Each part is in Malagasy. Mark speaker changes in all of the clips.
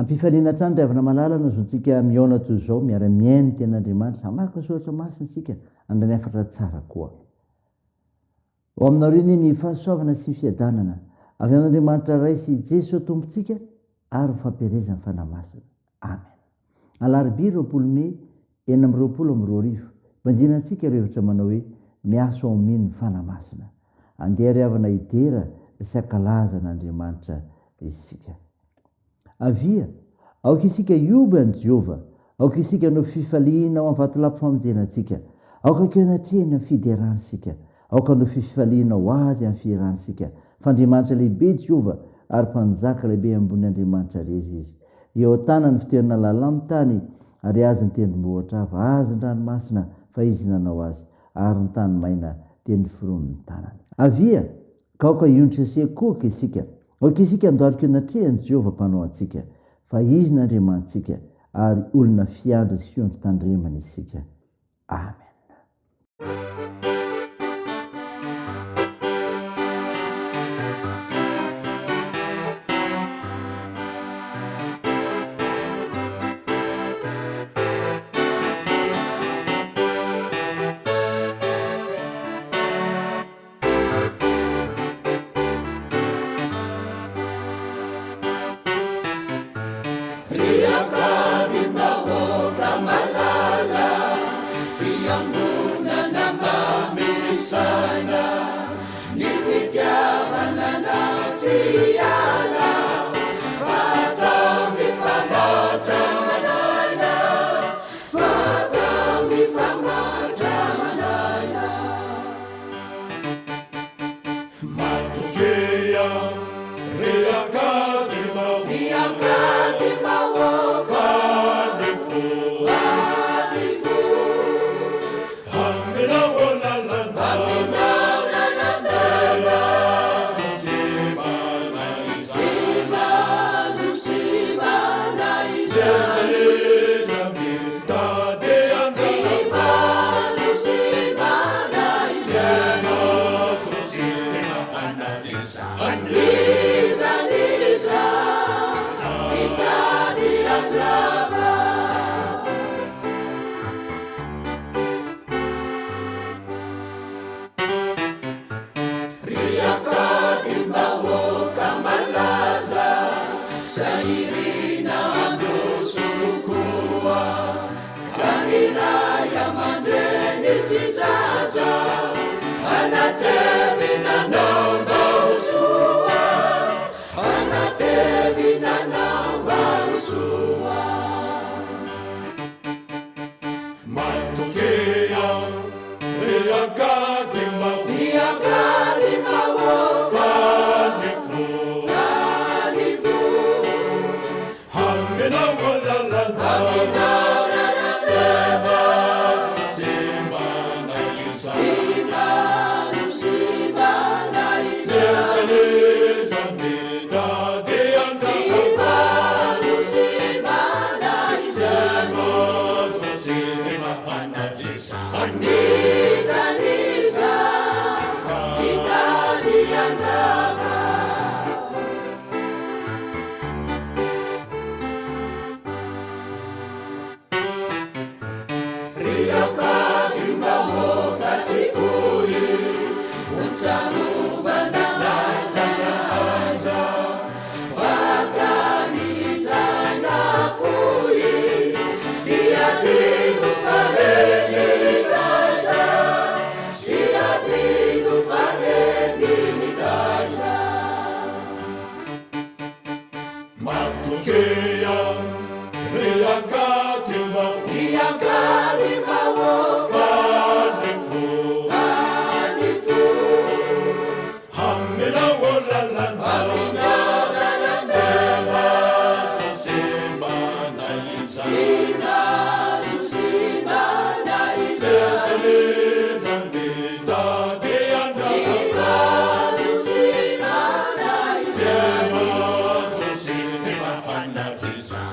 Speaker 1: ampifaliana trano riavana malalana zontsika miona toy zao miara-miainy ten'andriamanitra amaka soatra masina sika andany afatra tsara koa ao aminareny ny fahasoavana sy fiadanana avy amin'andriamanitra raisy Jesosy tompontsika ary fampiarezany fanamasina amen. Alarobia 20 Mey 2020 banjinantsika revitra manao hoe miaso amin'ny ny fanamasina andeha riavana idera sy akalaza n'andriamanitra isika. Avia aoka isika ioby an' Jehova, aoka isika no fifaliana ao am'vatolapo famonjenantsika, aoka keo anatrehany amin'ny fideransika, aoka no fifaliana ho azy amin'ny fiheransika. Fandriamanitra lehibe Jehova ary mpanjaka lehibe ambony Andriamanitra rezy izy. Eo tanany fitoerana lalàna amin'ny tany ary azy ny tendrombohitra ava, azy ny ranomasina fa izy nanao azy ary ny tany maina teny firon'ny tanany. Avia ka aoka iondrisa koka isika, aoka isika andoharika natrehany Jehova mpanao antsika, fa izy n'Andriamantsika ary olona fiandry sy fiondro tandremana isika. Amen.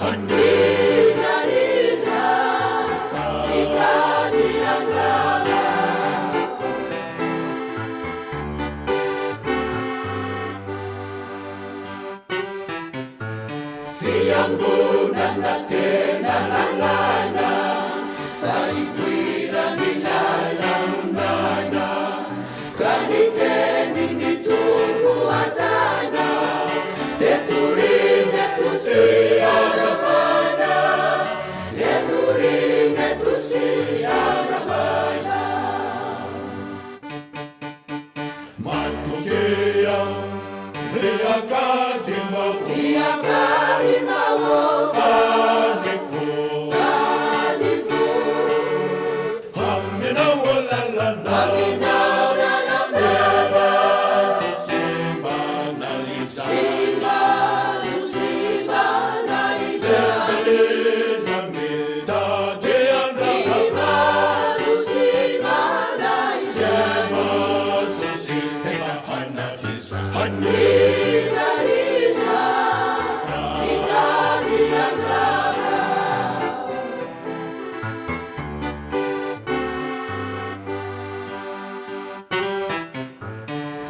Speaker 2: Anna fiangonana tena lalàna fa ipoirany lalanonana ka ny teny ny tombo ajana tetoriny atosi azavana tetoriny atosi azavana matokea reakadimao fanifo aminao lalana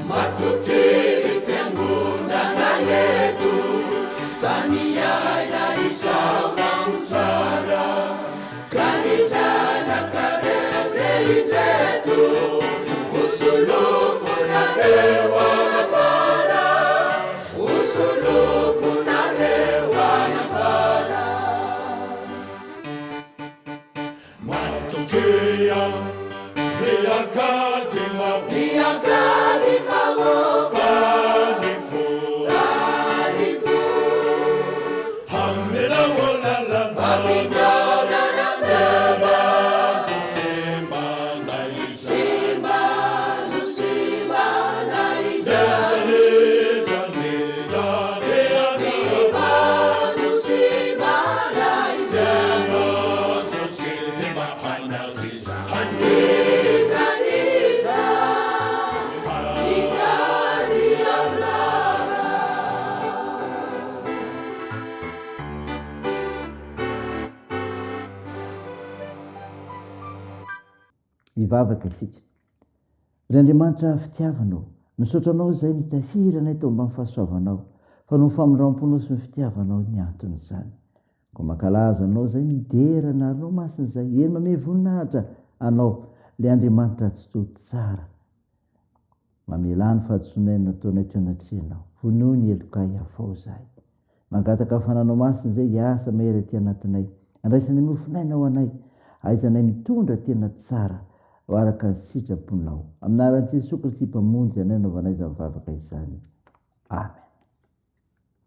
Speaker 2: matokely fiangonana eto fa niaina isaonamotsara ka ny zanakareo de hitreto osolofonareo anapara osolofonareo anapara matokea reakadimao fanifo aminao lalana
Speaker 1: ivavaka isika ry Andriamanitra fitiavanao misaotranao izay nitasirana tao mba nifahasoavanao fa no famindraom-ponao sy ny fitiavanao ny anton'izany ko mankalaza anao izay miderana arinao masina izay eny mame voninahitra anao le Andriamanitra tsy tsara mamelany fahadisonaina nataonay teo anatrianao vonoa ny elokay afao zahay mangataka fananao masina izay hiasa mahery aty anatinay andraisany mofinainao anay aizanay mitondra tena tsara ho araka ny sitraponao aminaran'i Jesosy Kristy mpamonjy anay naovanay izany mivavaka izany amen.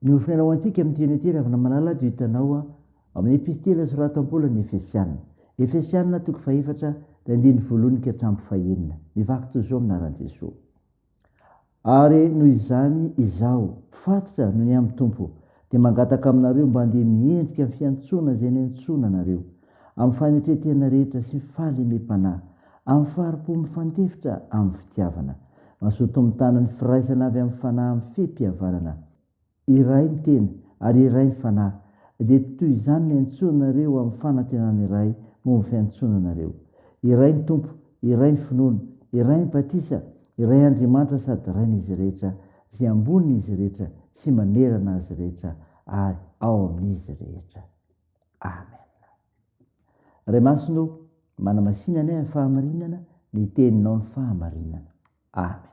Speaker 1: Ny ofinainao antsika amin'ity ety ravina malala dia hitanao amin'ny epistely soratam-polany Efesiana Efesiana toko faefatra dia andiny voalohany ka hatramin'ny fahaenina mivaky toy izao aminaran'i Jesosy ary noho izany izaho mpifatitra noho ny amin'ny Tompo dia mangataka aminareo mba handeha miendrika amin'ny fiantsona izay niantsona anareo amin'ny fanetretena rehetra sy fahalemem-panahy amin'ny faripo mifandefitra amin'ny fitiavana mazoto mitana ny firaisana avy amin'ny fanahy amin'ny fempihavanana iray ny tena ary iray ny fanahy dia toy izany niantsonareo amin'ny fanantenana iray momba fiantsonanareo iray ny Tompo iray ny finoana iray ny batisa iray Andriamanitra sady rain'izy rehetra izay ambon'izy rehetra sy manerana azy rehetra ary ao amin'izy rehetra amen. Ray masino manamasinana amin'ny fahamarinana ny teninao ny fahamarinana amen.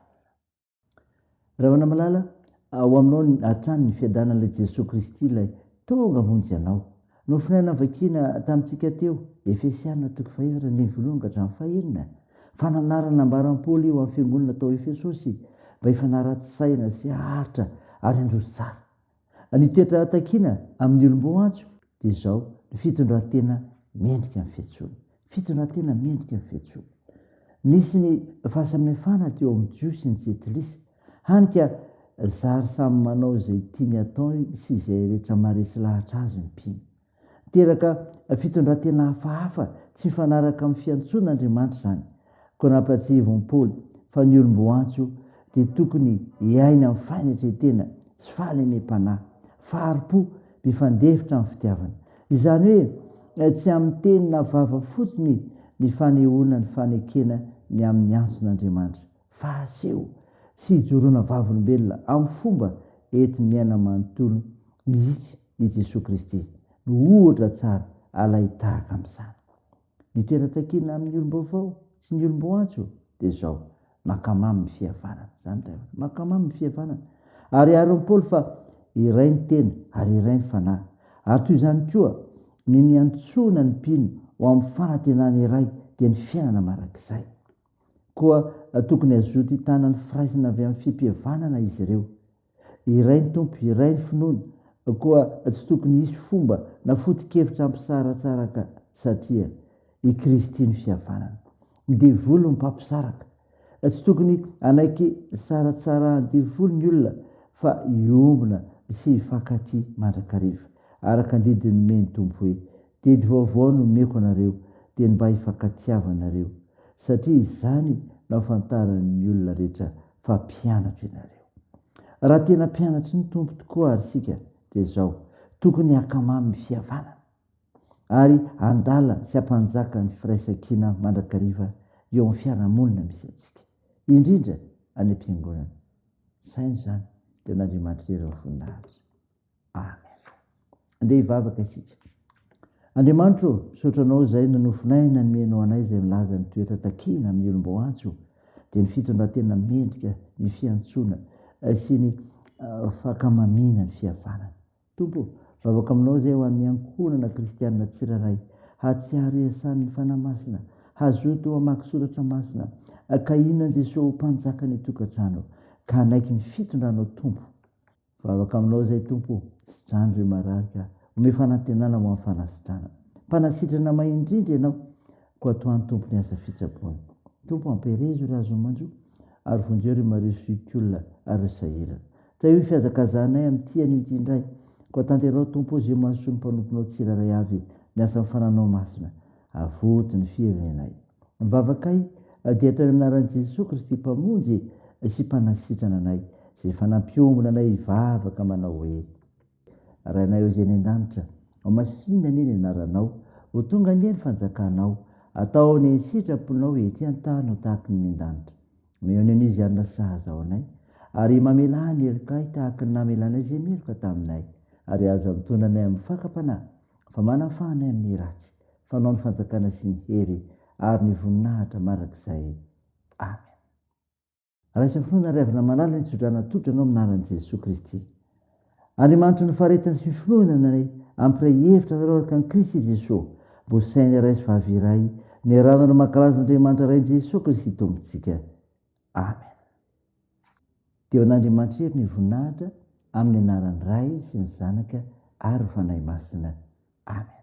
Speaker 1: Ravana malala ao aminao hatrany ny fiadanan'ilay Jesosy Kristy ilay tonga monjy anao no finaina vakiana tamintsika teo Efesiana toko faefatra ny voalohany ka hatramin'ny fahaenina fananarana ambaram-poly eo amin'ny fiangonana tao Efesosy mba hifanara-tsaina sy haharitra ary androso tsara ny toetra atakiana amin'ny olom-boantso dia izao ny fitondran-tena mendrika amin'ny fiantsoana fitondran-tena mendrika amin'ny fiantsoana nisy ny fahasamihafana teo amin'ny jiosy ny jetilisa hanika zary samy manao izay tiany atao sy izay rehetra maharesy lahatra azy ny mpino teraka fitondran-tena hafahafa tsy mifanaraka amin'ny fiantsoan'Andriamanitra izany ko nampatsihivon'i Paoly fa ny olom-boantso dia tokony hiaina amin'ny fanetretena sy fahalemem-panahy faharipo mifandefitra amin'ny fitiavana izany hoe tsy amin'ny teny na vava fotsiny ny fanehoana ny fanekena ny amin'ny antson'Andriamanitra fa aseho sy hijoroana vavolombelona amin'ny fomba enti miaina manontolo mihitsy i Jesosy Kristy no ohatra tsara alay tahaka amin'izany. Ny toera-takina amin'ny olom-baovao sy ny olom-boantso dia zao makamamy ny fihavanana. Zany dra makamamy ny fihavanana. Ary ary Paoly fa iray ny tena ary iray ny fanahy. Ary toy izany koa ny miantsona ny mpino ho amin'ny fanantenana iray dia ny fiainana marak'izay. Koa tokony azoto hitana ny firaisana avy amin'ny fimpihavanana izy ireo. Iray ny tompo, iray ny finoana. Koa tsy tokony hisy fomba na foto-kevitra ampisaratsaraka satria i Kristy ny fihavanana. Ny devolo ny mpampisaraka. Tsy tokony anaiky saratsara devolo ny olona fa iombona sy hifankaty mandrakariva. Araka andidiny meny tompo hoe didy vaovao no meko anareo dia mba hifankatiavanareo satria izany no ahafantaran'ny olona rehetra fa mpianatra ianareo. Raha tena mpianatry ny tompo tokoa ary sika dia zao tokony hakamamy ny fihavanana ary andala sy hampanjaka ny firaisan-kina mandrakariva eo amin'ny fiarahamonina misy antsika, indrindra any am-piangonana. Saina izany dia n'Andriamanitra iray voninahitra. Amen. Andeha hivavaka isika. Andriamanitro, misaotranao izay nanofinay na nomenao anay izay milaza ny toetra takina amin'ny olom-boantso dia ny fitondratena mendrika, ny fiantsoana sy ny fahakamamiana ny fihavanana. Tompo, vavaka aminao izay ho an'ny ankonana kristianina tsiraray, hatsiaro iasan'ny fanahy masina, hazoto hamaky soratra masina, ka inona Jesosy mpanjaka ny tokantrano, ka anaiky ny fitondranao Tompo. Vavaka aminao izay Tompo, sy trandro hoe mararika, ome fanantenana ho amin'ny fanasitrana. Mpanasitrana mahindrindra ianao, ko atoan'ny Tompo ny asa fitsaboana. Tompo ampirezo ry azo manjo, ary vonjeo ry marifikolona ary sahirana. Taio fiazakazanay amin'ity an'ity indray, ko tanterao Tompo izay mahasoa ny mpanomponao tsiraray avy ny asa fananao masina, avoto ny firenenay. Mivavakay dia atao amin'ny anaran'i Jesosy Kristy mpamonjy sy mpanasitrana anay, izay fanampiombona anay hivavaka manao hoe: Rainay izay ny an-danitra, ao masinda anie ny anaranao, ho tonga anie ny fanjakanao, atao ny sitraponao ety an-tany ho tahaka ny an-danitra. Meo ny izy anona sahaza ao anay, ary mamela ny erikay tahaka ny namelanay izay meloka taminay, ary azo amitona anay amin'ny fakapanahy, fa manafanay amin'ny ratsy, fanao ny fanjakana sy ny hery, ary ny voninahitra marak'izay. Amen. Raisa finoana revina malala ny tsodrana totranao aminaran'i Jesosy Kristy. Andriamanitra ny faharetany sy finoana anay, ampiray hevitra nareo araka ny Kristy Jesosy, mbo sainy iray sy vavy iray, ny ranony mankalaza Andriamanitra ray Jesosy Kristy tompontsika. Amen. Dia an'Andriamanitra ery ny voninahitra amin'ny anaran'ny Ray sy ny Zanaka ary ny Fanahy Masina. Amen.